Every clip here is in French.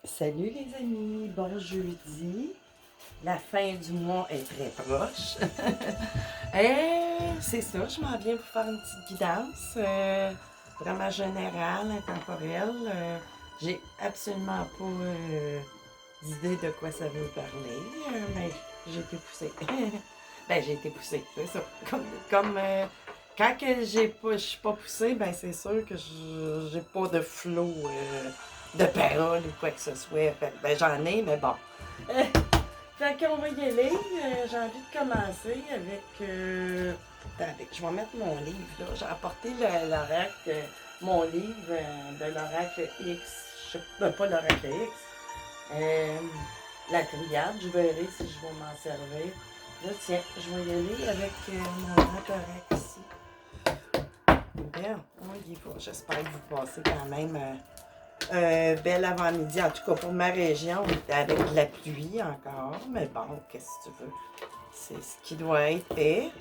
Salut les amis, bon jeudi. La fin du mois est très proche. C'est ça, je m'en viens pour faire une petite guidance vraiment générale, intemporelle. J'ai absolument pas d'idée de quoi ça veut parler, mais j'ai été poussée. Ben, j'ai été poussée, c'est ça. Quand que je suis pas poussée, ben c'est sûr que j'ai pas de flow de paroles ou quoi que ce soit. Ben j'en ai, mais bon. Euh, Fait qu'on va y aller. J'ai envie de commencer avec. Attendez, je vais mettre mon livre là. J'ai apporté l'oracle, mon livre de l'oracle X. Pas l'oracle X. La triade. Je verrai si je vais m'en servir. Là, tiens, je vais y aller avec mon grand oracle ici. Bien, on y va. J'espère que vous passez quand même bel avant-midi. En tout cas, pour ma région, on était avec de la pluie encore. Mais bon, qu'est-ce que tu veux? C'est ce qui doit être fait.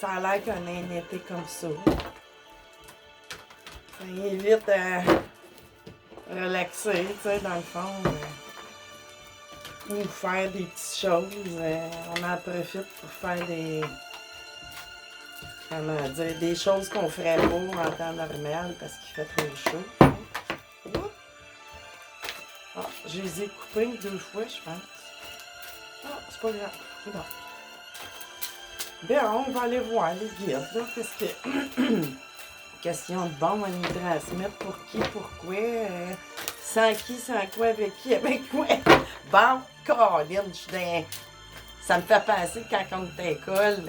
Ça a l'air qu'on a un été comme ça. Ça évite à relaxer, tu sais, dans le fond. Ou faire des petites choses. On en profite pour faire comment dire, des choses qu'on ferait pas en temps normal parce qu'il fait trop chaud. Ah, je les ai coupés 2 fois, je pense. Ah, c'est pas grave. C'est bon. Bien, on va aller voir les guides, là. Qu'est-ce que. Question de bon à nous transmettre pour qui, pourquoi, sans qui, sans quoi, avec qui, avec quoi. Bon, Caroline, je suis dans. Ça me fait penser que quand on est à l'école,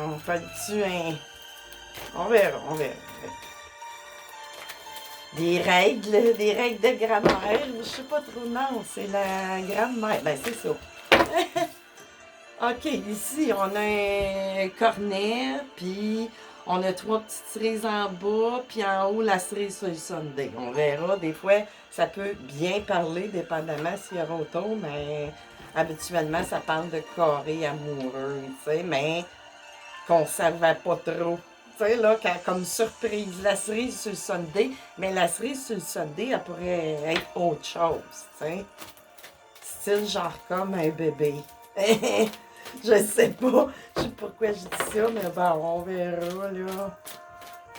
on fait-tu un. On verra, on verra. Des règles de grammaire. Je sais pas trop, non, c'est la grammaire. Ben, c'est ça. OK, ici, on a un cornet, puis on a 3 petites cerises en bas, puis en haut, la cerise sur le sundae. On verra. Des fois, ça peut bien parler, dépendamment s'il y aura autour, mais habituellement, ça parle de carré amoureux, tu sais, mais qu'on ne savait pas trop. Tu sais, là, comme surprise, la cerise sur le sundae, mais la cerise sur le sundae, elle pourrait être autre chose, tu sais. Style genre comme un bébé. Je sais pas. Je sais pas pourquoi je dis ça, mais bon, on verra, là.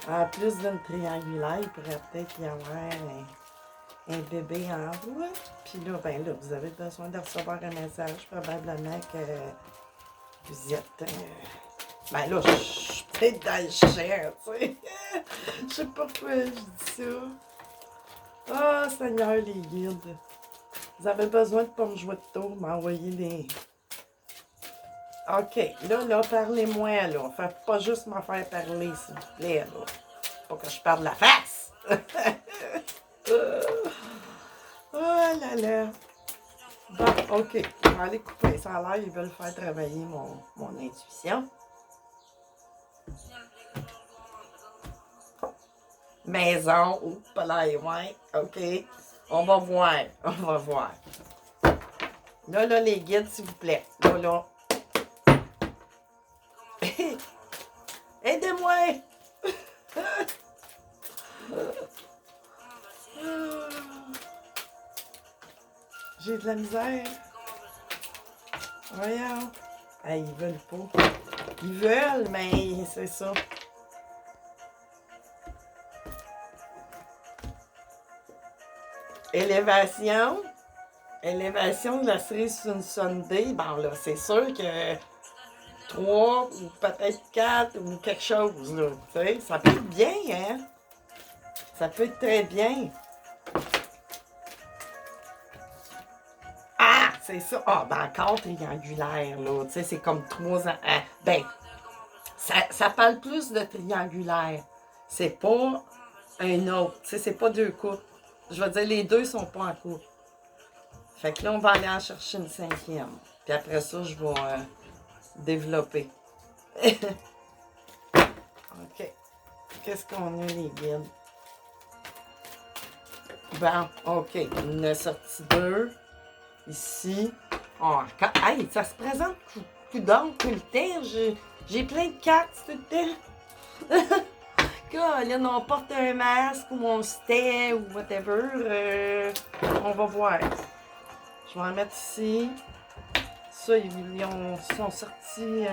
En plus d'une triangulaire, il pourrait peut-être y avoir un bébé en route. Puis là, ben là, vous avez besoin de recevoir un message. Probablement que vous êtes. Ben là, je suis peut-être dans le chair, tu sais. Je sais pas pourquoi je dis ça. Ah, oh, Seigneur, les guides. Vous avez besoin de pas me jouer de tour, m'envoyer des. OK, là, parlez-moi, là. Faites pas juste m'en faire parler, s'il vous plaît, là. Pas que je parle de la face! Oh là là! Bon, OK, je vais aller couper ça à l'air. Ils veulent faire travailler mon intuition. Maison, ou palais, ouais, OK. On va voir, on va voir. Là, les guides, s'il vous plaît. Là. Aidez-moi! J'ai de la misère. Voyons. Ils veulent pas. Ils veulent, mais c'est ça. Élévation. Élévation de la cerise sur une sundae. Bon, là, c'est sûr que 3 ou peut-être 4 ou quelque chose, là. Tu sais, ça peut être bien, hein? Ça peut être très bien. Ah, c'est ça. Ah, ben encore triangulaire, là. Tu sais, c'est comme 3 ans. Ben, ça parle plus de triangulaire. C'est pas un autre. Tu sais, c'est pas 2 couples. Je veux dire, les 2 sont pas en couple. Fait que là, on va aller en chercher une 5e. Puis après ça, je vais développer. OK. Qu'est-ce qu'on a, les guides? Bon, OK. On a sorti 2. Ici. Oh, hey, ça se présente coudonc tout le temps. J'ai plein de cartes tout le temps. Colin, on porte un masque ou on se tait ou whatever. On va voir. Je vais en mettre ici. Ça, sont sortis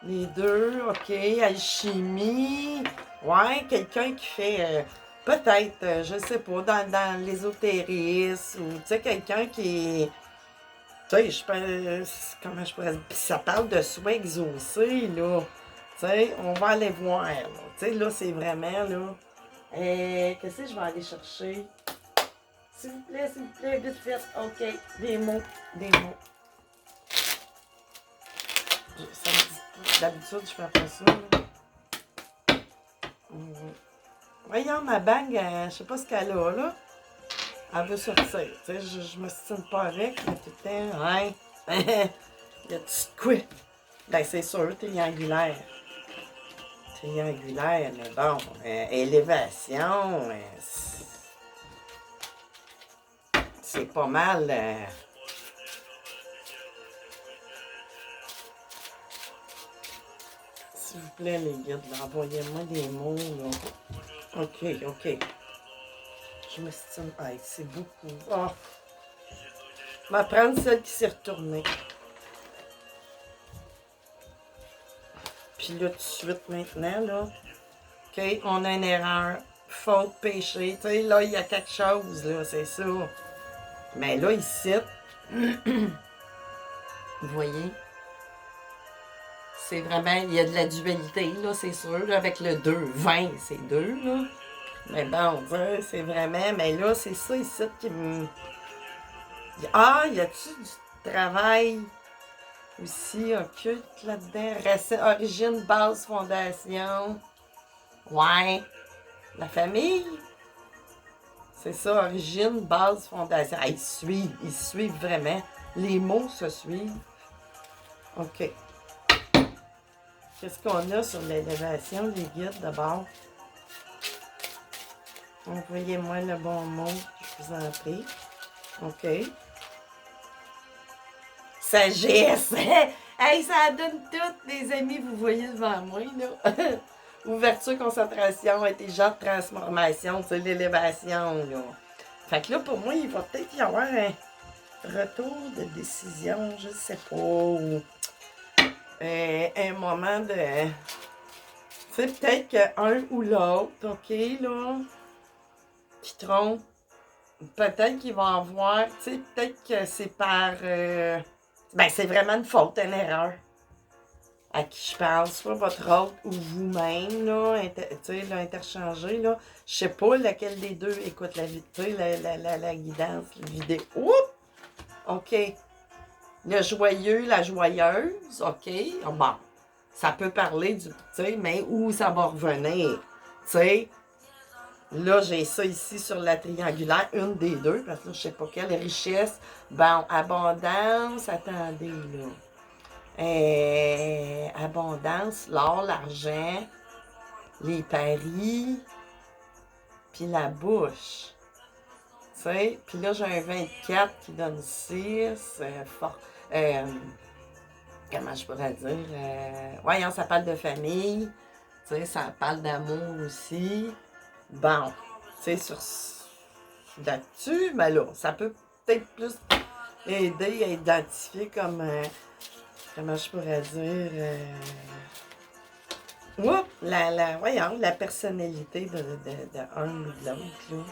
les deux. OK. Alchimie. Ouais, quelqu'un qui fait peut-être, je sais pas, dans l'ésotérisme ou tu sais, quelqu'un qui. Tu sais, je pense. Comment je pourrais dire? Puis ça parle de soins exaucés, là. Tu sais, on va aller voir, là. Tu sais, là, c'est vraiment, là. Qu'est-ce que je vais aller chercher? S'il vous plaît, vite fait. OK. Des mots. Des mots. Ça me dit pas. D'habitude, je fais pas ça, là. Voyons, ma bague, je sais pas ce qu'elle a, là. Elle veut sortir. Tu sais, je me stime pas avec, mais tout le temps. Ouais. Il y a tout quoi? Ben, c'est sûr, triangulaire. Triangulaire, mais bon, élévation, c'est pas mal. S'il vous plaît, les guides, envoyez-moi des mots, là. OK. Je m'estime. Ah, c'est beaucoup. Oh. Je vais prendre celle qui s'est retournée. Puis là, tout de suite, maintenant, là. OK, on a une erreur. Faute, péché. Tu sais, là, il y a quelque chose, là, c'est ça. Mais là, ici, vous voyez, c'est vraiment, il y a de la dualité, là, c'est sûr, avec le 2. 20, c'est 2, là. Mais bon, c'est vraiment, mais là, c'est ça ici qui me... Ah, y a-tu du travail aussi occulte là-dedans? Origine, base, fondation. Ouais. La famille? C'est ça, origine, base, fondation. Ah, ils suivent vraiment. Les mots se suivent. OK. Qu'est-ce qu'on a sur l'élévation, les guides, d'abord? Envoyez-moi le bon mot, je vous en prie. OK. Sagesse! Hey, ça donne tout, les amis, vous voyez devant moi, là. Ouverture, concentration, intelligence, transformation, c'est l'élévation, là. Fait que là, pour moi, il va peut-être y avoir un retour de décision, je sais pas, ou un moment de... Tu sais, peut-être qu'un ou l'autre, OK, là, qui trompe, peut-être qu'il va avoir, tu sais, peut-être que c'est par... ben, c'est vraiment une faute, une erreur. À qui je parle, soit votre autre ou vous-même, là, tu sais, l'interchanger, là. Je sais pas laquelle des deux écoute la guidance, la vidéo. Oups! OK. Le joyeux, la joyeuse, OK. Bon, ça peut parler du, tu sais, mais où ça va revenir, tu sais. Là, j'ai ça ici sur la triangulaire, une des deux, parce que là, je sais pas quelle richesse. Bon, abondance, attendez, là. Abondance, l'or, l'argent, les paris, puis la bouche. Tu sais, puis là, j'ai un 24 qui donne 6. Comment je pourrais dire? Voyons, ça parle de famille. Tu sais, ça parle d'amour aussi. Bon, tu sais, là-dessus, mais là, ça peut peut-être plus aider à identifier comme... comment je pourrais dire? Voyons, la personnalité de un ou de l'autre, là.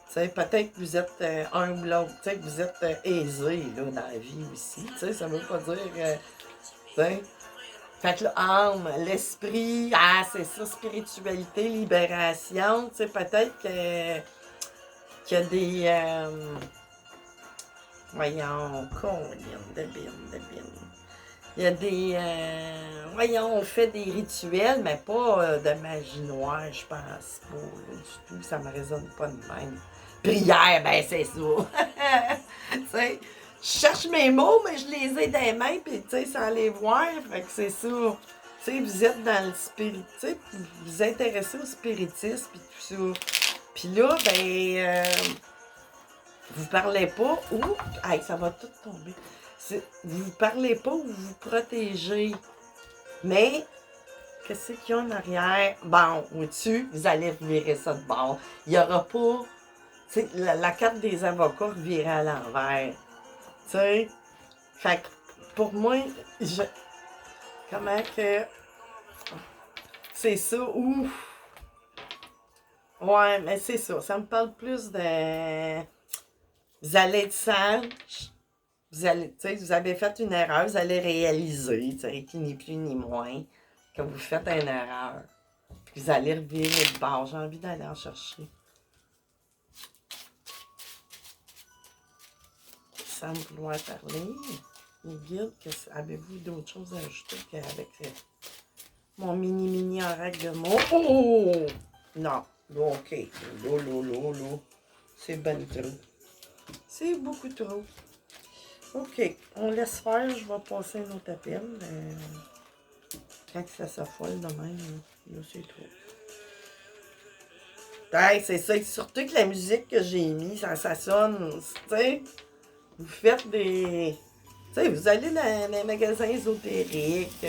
Tu sais, peut-être que vous êtes un ou l'autre, tu sais, que vous êtes aisé, là, dans la vie aussi. Tu sais, ça veut pas dire, tu sais. Fait que l'âme, l'esprit, c'est ça, spiritualité, libération, tu sais, peut-être qu'il y a des, voyons, de bin. Il y a des... voyons, on fait des rituels, mais pas de magie noire, je pense pas, là, du tout. Ça me résonne pas de même. Prière, ben c'est ça. Tu sais, je cherche mes mots, mais je les ai dans les mains, puis tu sais, sans les voir, fait que c'est ça. Tu sais, vous êtes dans le spirit, tu sais, vous vous intéressez au spiritisme, puis tout ça. Puis là, ben, vous parlez pas, ou... Hey, ça va tout tomber. Vous ne parlez pas ou vous protégez. Mais Qu'est-ce qu'il y a en arrière? Bon, au-dessus, vous allez revirer ça de bord. Il n'y aura pas... Tu sais, la carte des avocats revirée à l'envers. Tu sais? Fait que pour moi, je... Comment que... C'est ça, ou... Ouais, mais c'est ça. Ça me parle plus de... Vous allez être sage. Vous allez, tu sais, vous avez fait une erreur, vous allez réaliser, tu sais, qui ni plus ni moins, que vous faites une erreur. Puis vous allez revirer de bord. J'ai envie d'aller en chercher. Sans vouloir parler. Les guides, avez-vous d'autres choses à ajouter qu'avec mon mini oracle de mots? Oh! Non. OK. Lolo. C'est ben trop. C'est beaucoup trop. OK. On laisse faire. Je vais passer un autre appel. Quand ça s'affole de même, là c'est trop. Hey, c'est ça. Surtout que la musique que j'ai mise, ça sonne, tu sais, vous faites des... Tu sais, vous allez dans les magasins ésotériques, tu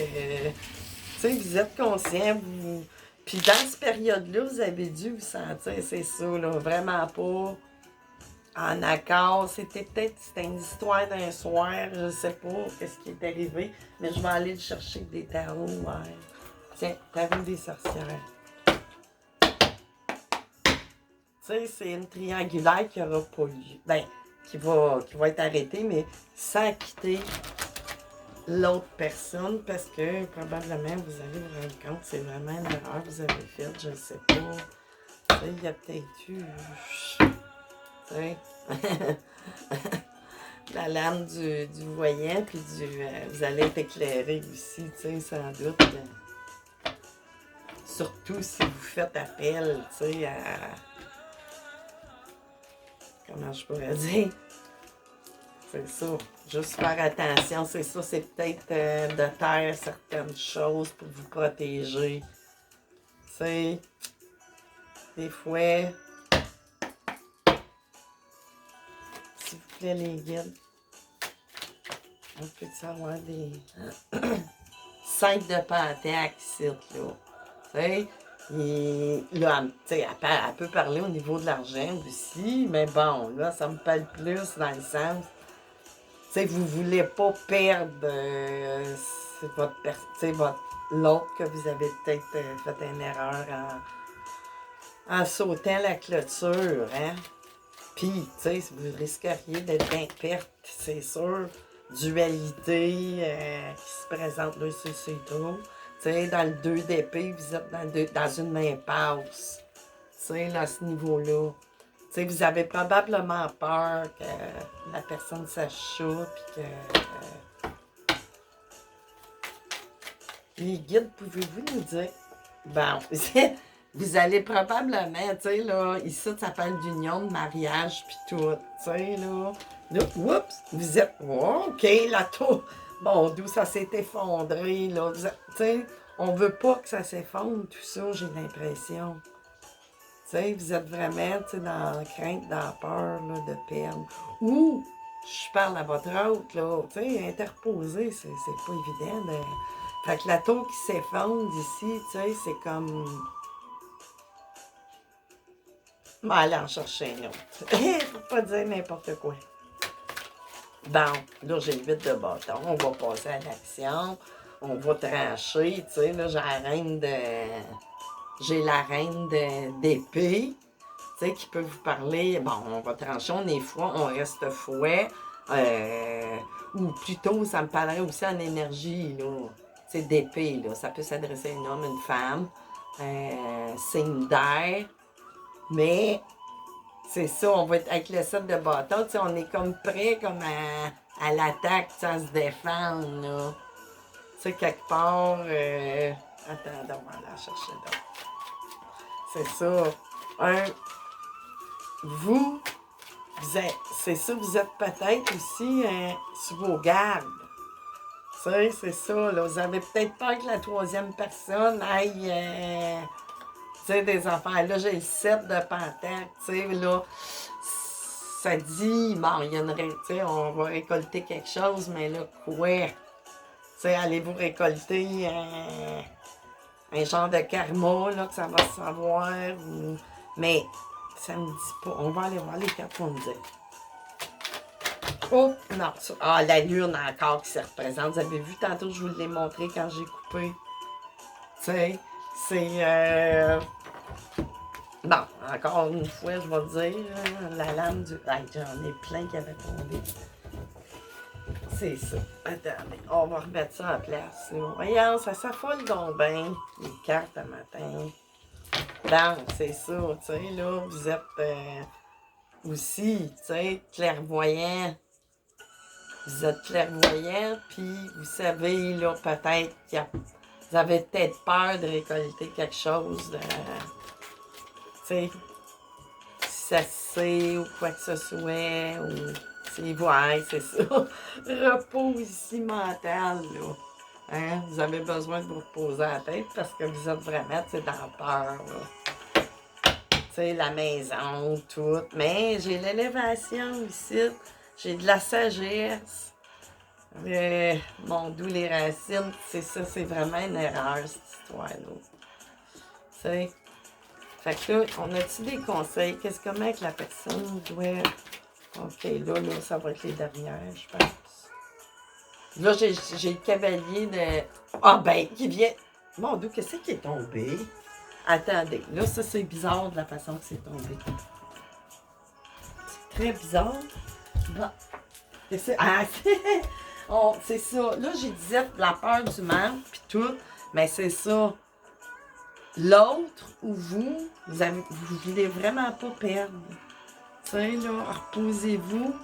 sais, vous êtes conscient, vous... Puis dans cette période-là, vous avez dû vous sentir, c'est ça, là, vraiment pas en accord. C'était une histoire d'un soir, je sais pas qu'est-ce qui est arrivé, mais je vais aller le chercher des tarots, ouais. Tiens, tarot des sorcières. Tu sais, c'est une triangulaire qui n'aura pas lieu. Ben, qui va être arrêtée, mais sans quitter l'autre personne, parce que probablement vous allez vous rendre compte que c'est vraiment une erreur que vous avez faite, je ne sais pas. Tu sais, il y a peut-être eu... Tu sais... la lame du voyant, puis vous allez être éclairé aussi, tu sais, sans doute. Surtout si vous faites appel, tu sais, à... Comment je pourrais dire? C'est ça. Juste faire attention, c'est ça. C'est peut-être de taire certaines choses pour vous protéger. Tu sais, des fois, s'il vous plaît, les guides, on peut avoir des 5 de pentacle ici, là. Tu sais, et là, tu sais, elle peut parler au niveau de l'argent aussi, mais bon, là, ça me parle plus dans le sens... Tu sais, vous ne voulez pas perdre l'autre que vous avez peut-être fait une erreur en sautant la clôture, hein? Puis, tu sais, vous risqueriez d'être en perte, c'est sûr. Dualité qui se présente là, c'est trop. Tu sais, dans le 2 d'épée, vous êtes dans une impasse. Tu sais, là, à ce niveau-là. Tu sais, vous avez probablement peur que la personne s'achoute, puis que... Les guides, pouvez-vous nous dire... Bon, vous allez probablement, tu sais, là, ici, ça parle d'union, de mariage, puis tout, tu sais, là. Là, oups, vous êtes... Oh, OK, la tour... Bon, d'où ça s'est effondré, là. Tu sais, on veut pas que ça s'effondre, tout ça, j'ai l'impression. Tu sais, vous êtes vraiment dans la crainte, dans la peur là, de perdre. Ou, je parle à votre autre, là, tu sais, interposer, c'est pas évident. Fait que la tour qui s'effondre ici, tu sais, c'est comme... Bon, aller en chercher une autre. Faut pas dire n'importe quoi. Bon, là, j'ai le vide de bâton. On va passer à l'action. On va trancher, tu sais, là, j'ai la reine d'épée, tu sais, qui peut vous parler. Bon, on va trancher, on est froid, on reste fouet. Ou plutôt, ça me parlerait aussi en énergie, là. C'est d'épée, là. Ça peut s'adresser à un homme, une femme. Signe d'air. Mais, c'est ça, on va être avec le set de bâton, tu sais, on est comme prêt comme à l'attaque, tu sais, à se défendre, là. Tu sais, quelque part... Attends, on va aller la chercher là. C'est ça. C'est ça, vous êtes peut-être aussi sur vos gardes. Tu sais, c'est ça, là. Vous avez peut-être peur que la troisième personne aille, tu sais, des affaires. Là, j'ai le 7 de pentacle, tu sais, là. Ça dit, bon, il y a une... Tu sais, on va récolter quelque chose, mais là, quoi? Tu sais, allez-vous récolter un genre de karma, là, que ça va se savoir, ou... Mais ça me dit pas. On va aller voir les cartes pour me dire. Oh, non. Ça... Ah, la lune encore qui se représente. Vous avez vu tantôt, je vous l'ai montré quand j'ai coupé. Tu sais, c'est... Bon, encore une fois, je vais dire, la lame du... Hey, j'en ai plein qui avaient tombé. C'est ça. Attendez, on va remettre ça en place. Voyons, ça s'affole donc bien, les cartes à matin. Donc, c'est ça, tu sais, là, vous êtes aussi, tu sais, clairvoyant. Vous êtes clairvoyant, puis vous savez, là, peut-être qu'il y a... Vous avez peut-être peur de récolter quelque chose, tu sais, si ça se sait ou quoi que ce soit, ou... C'est ouais, c'est ça. Repos ici mental, là. Hein? Vous avez besoin de vous reposer la tête parce que vous êtes vraiment, tu sais, dans la peur, là. Tu sais, la maison, tout. Mais j'ai l'élévation ici. J'ai de la sagesse. Mon doux, les racines, c'est ça, c'est vraiment une erreur, cette histoire-là. Tu sais. Fait que là, on a-tu des conseils? Comment que la personne doit... OK, là, ça va être les dernières, je pense. Là, j'ai le cavalier de... Ah ben, qui vient... Mon Dieu, qu'est-ce qui est tombé? Attendez, là, ça, c'est bizarre de la façon que c'est tombé. C'est très bizarre. Bon. Ah, c'est ça. Là, j'ai disais la peur du mal, puis tout, mais c'est ça. L'autre ou vous voulez vraiment pas perdre. Tu sais, là, reposez-vous.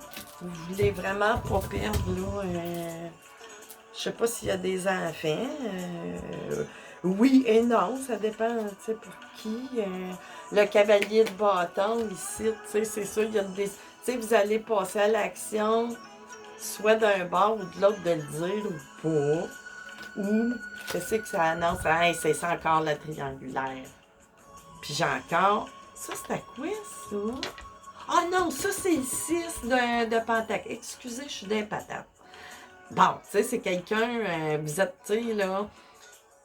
Vous voulez vraiment pas perdre, là. Je sais pas s'il y a des enfants. Oui et non, ça dépend, tu sais, pour qui. Le cavalier de bâton, ici, tu sais, c'est sûr, il y a des... Tu sais, vous allez passer à l'action, soit d'un bord ou de l'autre de le dire ou pas. Ou, je sais que ça annonce, hey, c'est ça encore la triangulaire. Puis j'ai encore... Ça, c'est à quoi, ça? Ah non, ça, c'est le 6 de Pentacle. Excusez, je suis d'un patate. Bon, tu sais, c'est quelqu'un, vous êtes, tu sais, là,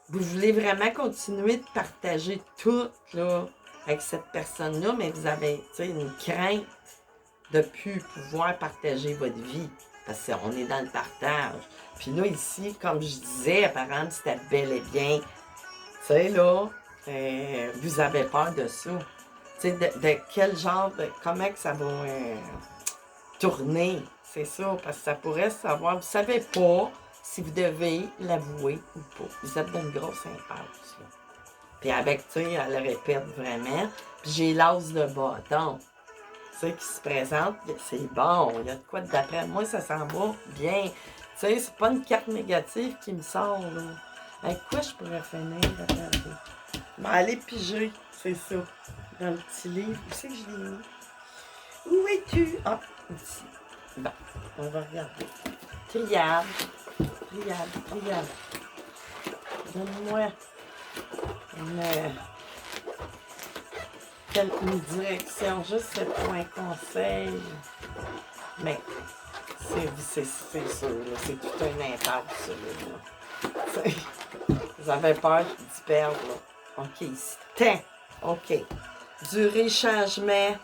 vous voulez vraiment continuer de partager tout, là, avec cette personne-là, mais vous avez, tu sais, une crainte de plus pouvoir partager votre vie. Parce qu'on est dans le partage. Puis là, ici, comme je disais, apparemment, c'était bel et bien, tu sais, là, vous avez peur de ça. Tu sais, de quel genre, comment que ça va tourner. C'est ça, parce que ça pourrait savoir. Vous savez pas si vous devez l'avouer ou pas. Vous êtes dans une grosse impasse, là. Puis avec, tu sais, elle le répète vraiment. Puis j'ai l'as de bâton. Tu sais, qui se présente, c'est bon. Il y a de quoi d'après moi, ça s'en va bien. Tu sais, c'est pas une carte négative qui me sort, là. Avec quoi je pourrais finir? Attendez. Mais aller piger, c'est ça. Dans le petit livre. Où c'est que je l'ai mis? Où es-tu? Ah, ici. Bon, on va regarder. Triade. Donne-moi une direction, juste c'est pour un conseil. Mais c'est sûr, là, c'est tout un impact, ça, là. Vous avez peur d'y perdre, là. OK, temps. OK. Durée, changement,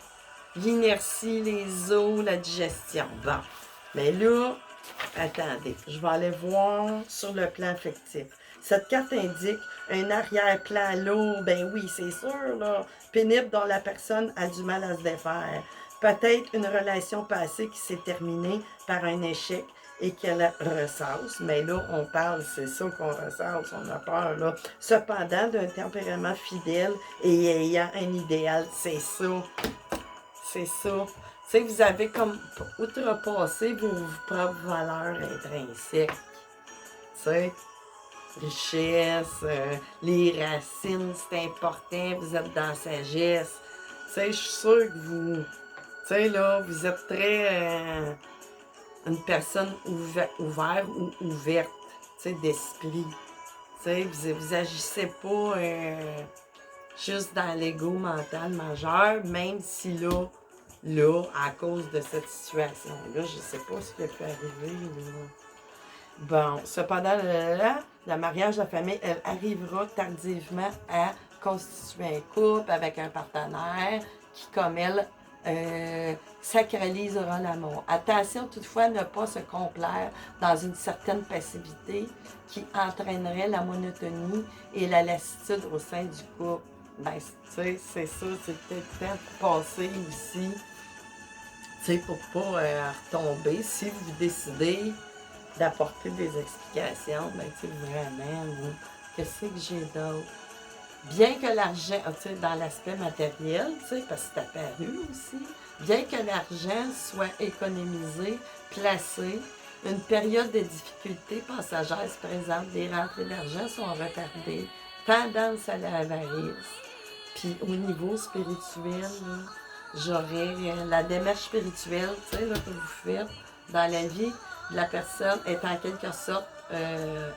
l'inertie, les os, la digestion. Bon. Mais là, attendez, je vais aller voir sur le plan affectif. Cette carte indique un arrière-plan lourd, ben oui, c'est sûr, là, pénible dont la personne a du mal à se défaire. Peut-être une relation passée qui s'est terminée par un échec et qu'elle ressasse. Mais là, on parle, c'est ça qu'on ressasse, on a peur, là. Cependant, d'un tempérament fidèle et ayant un idéal, c'est ça. C'est ça. Tu sais, vous avez comme outrepassé vos propres valeurs intrinsèques. Tu sais, richesse, les racines, c'est important, vous êtes dans la sagesse. Tu sais, je suis sûre que vous, tu sais, là, vous êtes très une personne ouverte ou ouverte, tu sais, d'esprit. Tu sais, vous agissez pas juste dans l'ego mental majeur, même si là, à cause de cette situation-là, je sais pas ce qui peut arriver, là. Bon, cependant, le mariage de famille, elle arrivera tardivement à constituer un couple avec un partenaire qui, comme elle, sacralisera l'amour. Attention toutefois à ne pas se complaire dans une certaine passivité qui entraînerait la monotonie et la lassitude au sein du couple. Ben, tu sais, c'est ça, c'est peut-être temps de passer aussi, tu sais, pour pas retomber. Si vous décidez d'apporter des explications, ben, tu sais, vraiment, là, qu'est-ce que j'ai d'autre? Bien que l'argent, tu sais, dans l'aspect matériel, tu sais, parce que c'est apparu aussi, bien que l'argent soit économisé, placé, une période de difficulté passagère se présente, les rentrées d'argent sont retardées, tendance à l'avarice. Puis au niveau spirituel, là, j'aurais la démarche spirituelle, tu sais, là, que vous faites dans la vie de la personne est en quelque sorte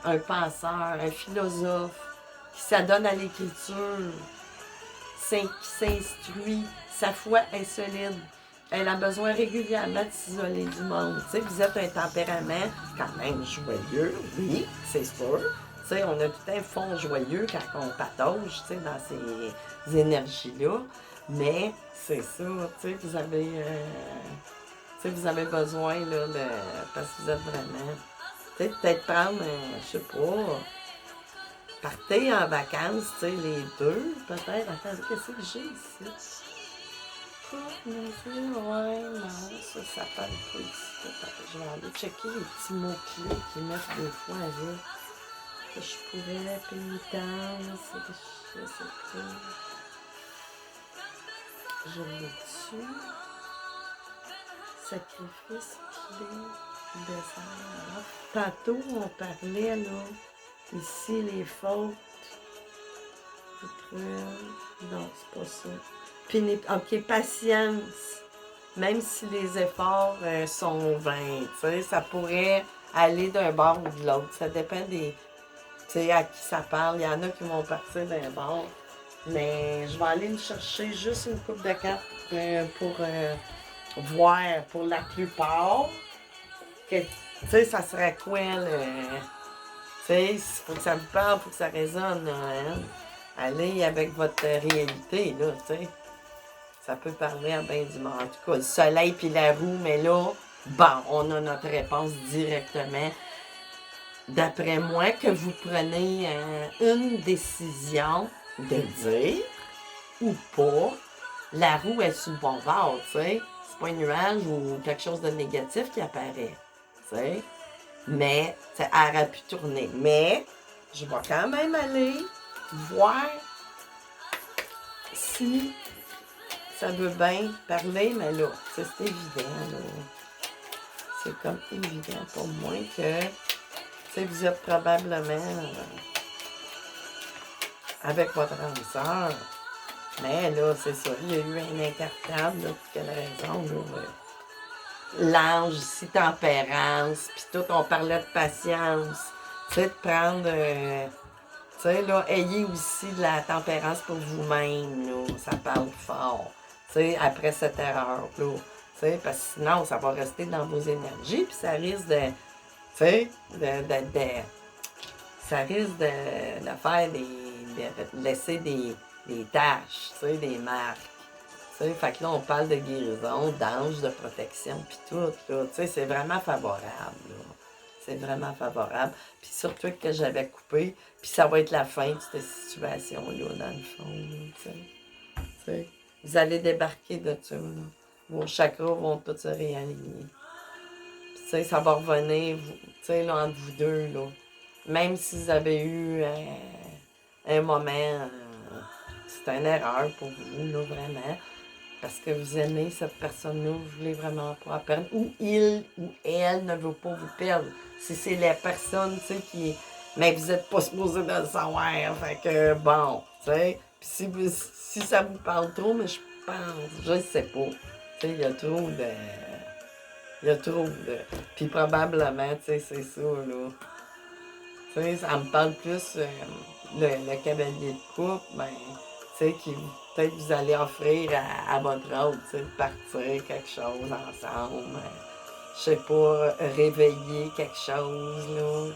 un penseur, un philosophe, qui s'adonne à l'écriture, qui s'instruit, sa foi est solide. Elle a besoin régulièrement de s'isoler du monde. Tu sais, vous êtes un tempérament quand même joyeux, oui, c'est sûr. Tu sais, on a tout un fond joyeux quand on patauge, tu sais, dans ces énergies-là. Mais c'est ça, tu sais, vous avez besoin, là, de... parce que vous êtes vraiment... Tu sais, peut-être prendre, je sais pas... Partez en vacances, tu sais, les deux, peut-être. Attends, qu'est-ce que j'ai ici? Ouais, non, ça parle pas ici. Attends, je vais aller checker les petits mots-clés qu'ils mettent des fois avec. Que je pourrais, pénitence, je sais pas. Je l'ai dessus. Sacrifice, clé, désert. Tantôt, on parlait, là, ici, les fautes. Non, c'est pas ça. Ok, patience. Même si les efforts sont vains, tu sais, ça pourrait aller d'un bord ou de l'autre. Ça dépend des, tu sais, à qui ça parle. Il y en a qui vont partir d'un bord. Mais je vais aller me chercher juste une coupe de cartes pour voir pour la plupart. Tu sais, ça serait quoi, le... Tu sais, il faut que ça vous parle, il faut que ça résonne, hein? Allez avec votre réalité, là, tu sais. Ça peut parler à bien du monde. En tout cas, le soleil puis la roue, mais là, bon, on a notre réponse directement. D'après moi, que vous prenez une décision de dire ou pas, la roue est sur le bon bord, tu sais. C'est pas un nuage ou quelque chose de négatif qui apparaît, tu sais. Mais, elle aurait pu tourner. Mais, je vais quand même aller voir si ça veut bien parler, mais là, c'est évident, là. C'est comme évident pour moi que, tu sais, vous êtes probablement avec votre âme sœur. Mais là, c'est ça, il y a eu un incartable, là, pour quelle raison, là. L'ange ici, tempérance, puis tout, on parlait de patience. Tu sais, de prendre... tu sais, là, ayez aussi de la tempérance pour vous-même, là. Ça parle fort. Tu sais, après cette erreur-là. Tu sais, parce que sinon, ça va rester dans vos énergies, puis ça risque de... Tu sais, ça risque de faire de laisser des taches, tu sais, des marques. Tu sais, fait que là, on parle de guérison, d'ange, de protection, puis tout, là. Tu sais, c'est vraiment favorable, là. C'est vraiment favorable. Puis surtout que j'avais coupé, puis ça va être la fin de cette situation-là, dans le fond, là, tu sais. Vous allez débarquer de ça, là. Vos chakras vont tous se réaligner. Puis, tu sais, ça va revenir, tu sais, là, entre vous deux, là. Même si vous avez eu un moment, c'est une erreur pour vous, là, vraiment. Parce que vous aimez cette personne-là, vous voulez vraiment pas perdre, ou il ou elle ne veut pas vous perdre. Si c'est la personne, tu sais, qui... Mais vous n'êtes pas supposé de le savoir, fait que bon, tu sais. Puis si ça vous parle trop, mais je pense, je sais pas. Tu sais, il y a trop de... Il y a trop de... Puis probablement, tu sais, c'est ça, là. Tu sais, ça me parle plus, le cavalier de coupe, ben, tu sais, qui peut-être vous allez offrir à votre autre, tu sais, de partir quelque chose ensemble. je sais pas, réveiller quelque chose, là.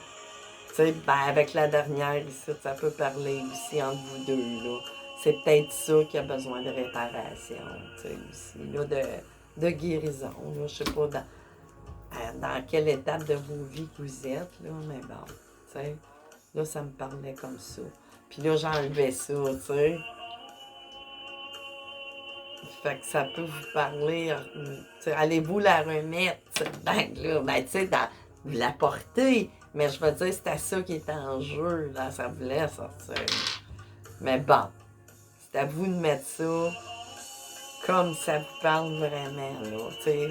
Tu sais, ben, avec la dernière ici, ça peut parler aussi entre vous deux, là. C'est peut-être ça qui a besoin de réparation, tu sais, aussi, là, de guérison, là. Je sais pas dans quelle étape de vos vies que vous êtes, là, mais bon, tu sais, là, ça me parlait comme ça. Puis là, j'enlevais ça, tu sais. Fait que ça peut vous parler, allez-vous la remettre, cette bague-là? Ben, tu sais, vous la portez, mais je veux dire, c'était ça qui était en jeu, là, ça voulait sortir. Mais bon, c'est à vous de mettre ça comme ça vous parle vraiment, là, tu sais,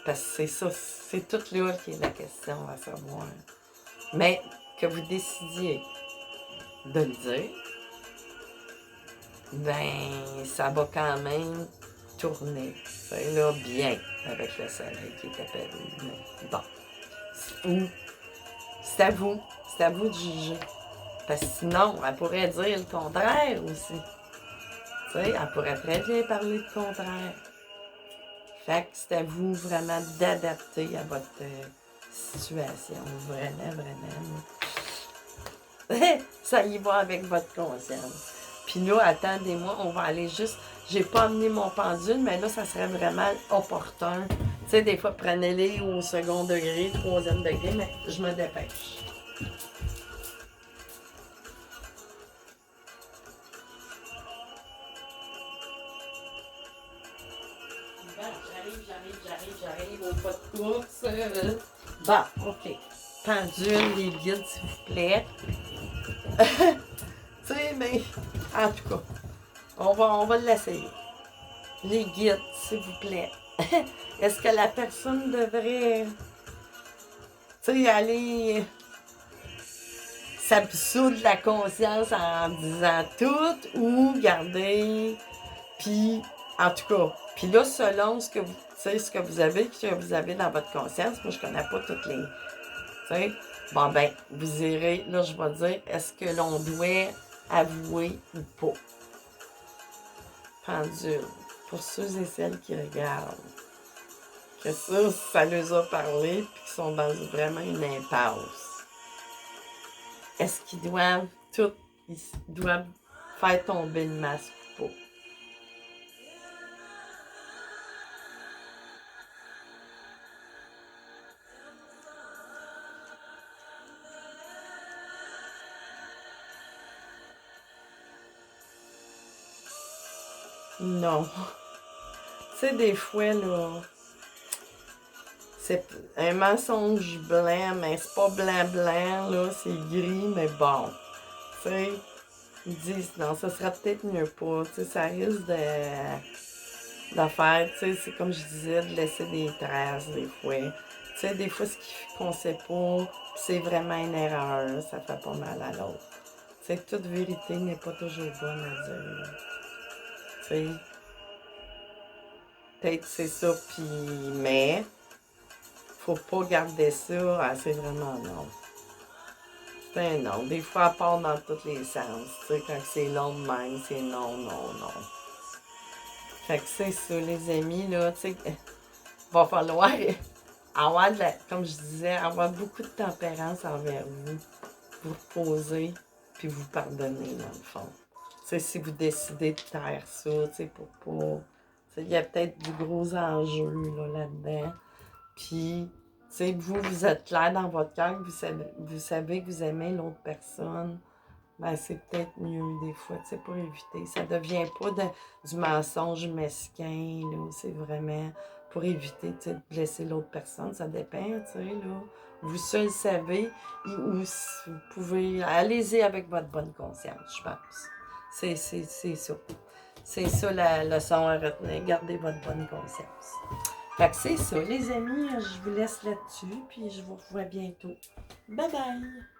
parce que c'est ça, c'est tout là qui est la question à savoir. Mais que vous décidiez de le dire, ben, ça va quand même tourner. C'est là bien avec le soleil qui est apparu. Mais bon. Ou c'est à vous. C'est à vous de juger. Parce que sinon, elle pourrait dire le contraire aussi. Tu sais, elle pourrait très bien parler le contraire. Fait que c'est à vous vraiment d'adapter à votre situation. Vraiment, vraiment. Ça y va avec votre conscience. Puis là, attendez-moi, on va aller juste... J'ai pas amené mon pendule, mais là, ça serait vraiment opportun. Tu sais, des fois, prenez-les au second degré, troisième degré, mais je me dépêche. J'arrive au pas de course. Bon, OK. Pendule, les guides, s'il vous plaît. Tu sais, mais en tout cas, on va l'essayer. Les guides, s'il vous plaît. Est-ce que la personne devrait, tu sais, aller s'absoudre la conscience en disant tout ou garder, puis, en tout cas, puis là, selon ce que vous, ce que vous avez dans votre conscience, moi, je connais pas toutes les, tu sais, bon, ben, vous irez, là, je vais dire, est-ce que l'on doit avouer ou pas? Pendule. Pour ceux et celles qui regardent, que ça les a parlé, puis qui sont dans vraiment une impasse. Est-ce qu'ils doivent ils doivent faire tomber le masque ou pas? Non. Tu sais, des fois, là, c'est un mensonge blanc, mais c'est pas blanc-blanc, là, c'est gris, mais bon. Tu sais, ils disent, non, ça serait peut-être mieux pas. Tu sais, ça risque d'affaires, tu sais, c'est comme je disais, de laisser des traces, des fois. Tu sais, des fois, qu'on sait pas, c'est vraiment une erreur, ça fait pas mal à l'autre. Tu sais, toute vérité n'est pas toujours bonne à dire. Tu sais, peut-être c'est ça, puis mais faut pas garder ça, ah, c'est vraiment non. C'est un non. Des fois, à part dans tous les sens. Tu sais, quand c'est long de même, c'est non, non, non. Fait que c'est ça, les amis, là, tu sais, va falloir avoir comme je disais, avoir beaucoup de tempérance envers vous, vous reposer, puis vous pardonner, dans le fond. Tu sais, si vous décidez de taire ça, tu sais, pour pas... Il y a peut-être du gros enjeu, là-dedans. Puis, tu sais, vous êtes clair dans votre cœur, vous savez que vous aimez l'autre personne. Ben, c'est peut-être mieux des fois, tu sais, pour éviter. Ça devient pas du mensonge mesquin, là. C'est vraiment pour éviter, tu sais, de blesser l'autre personne. Ça dépend, tu sais, là. Vous seul savez, ou vous pouvez... Allez-y avec votre bonne conscience, je pense. C'est ça. C'est ça la leçon à retenir. Gardez votre bonne conscience. Fait que c'est ça, les amis. Je vous laisse là-dessus, puis je vous revois bientôt. Bye bye!